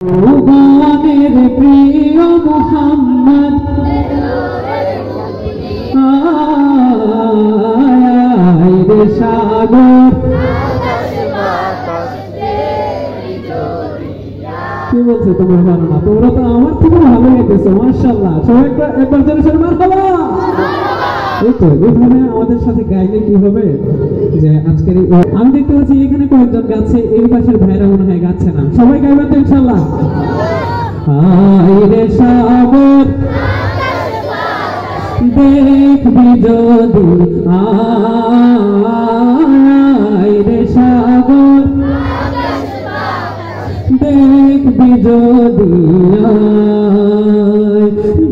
ভগবানের প্রিয় মুহাম্মদ আয় রে সাগর কি বলছে তোমার জানো না? তোমরা তো আমার থেকে ভালো গেতেছো মাশাআল্লাহ। সবাই একবার জোরে সরে মারহাবা। এই তো এখানে আমাদের সাথে গাইলে কি হবে যে আজকের আমি দেখতে পাচ্ছি এখানে কয়েকজন গাচ্ছে, এই পাশের ভাইরা মনে হয় গাচ্ছে না। সবাই গাইবেন তো ইনশাআল্লাহ। আয় রে সাগর দেখবি যদি, আয় রে সাগর দেখবি যদি,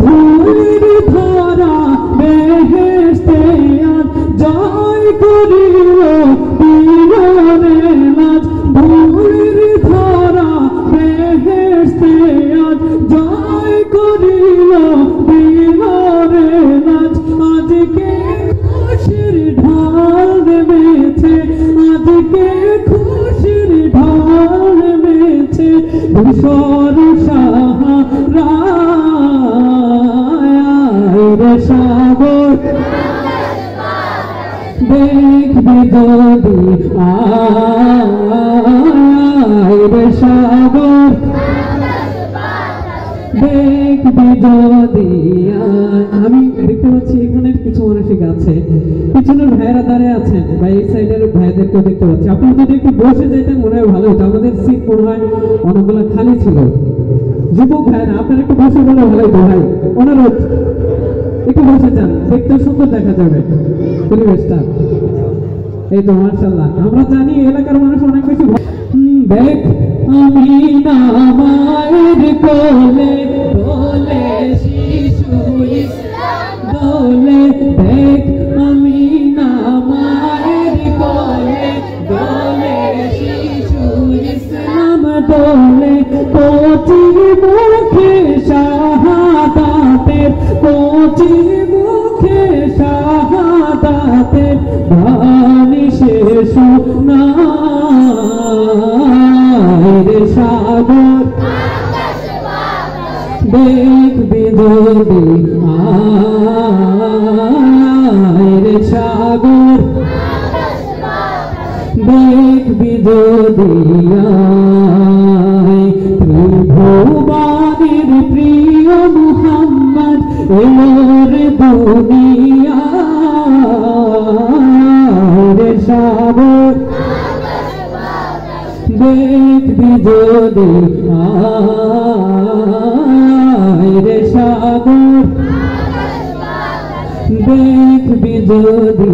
ধুলির ধরা বেহেশতে আজ জয় করিল বিমানের লাজ। ধুলির ধরা বেহেশতে আজ জয় করিল বিমানের লাজ। আজকে খুশির ঢাল নেমেছে, আজকে খুশির ঢাল নেমেছে ধূসর সাহারা। রে সাগর দেখবি যদি, আয় রে সাগর দেখবি যদি। আমি দেখতে পাচ্ছি এখানে কিছু মানুষই গাছে, পিছনের ভাইয়েরা দাঁড়িয়ে আছেন বা এই সাইডের ভাইদেরকেও দেখতে পাচ্ছি। আপনারা যদি একটু বসে যেতেন মনে হয় ভালো হতো, আমাদের সিট মনে হয় অনেকগুলো খালি ছিল। যুবক ভাইরা আপনারা একটু বসে বলে ভালো হতো ভাই, অনুরোধ একটু বসে যান, দেখতে সুন্দর দেখা যাবে পরিবেশটা। এই তো মাশাআল্লাহ। আমরা জানি এলাকার মানুষ অনেক বেশি দেখ আমি না মায়ের কোলে দোলে শিশু ইসলাম দোলে। দেখ আমি না মায়ের কোলে দোলে শিশু ইসলাম দোলে। কোটি মুখে শাহাদাতের, কোটি মুখে শাহাদাতের বাণী শেষ না। রে সাগর দেখবি যদি, আয় রে সাগর দেখবি যদি। ত্রিভুবনের প্রিয় মুহাম্মদ এলোর দুনিয়া। রে সাগর দেখবি যদি, আয় রে সাগর দেখবি যদি।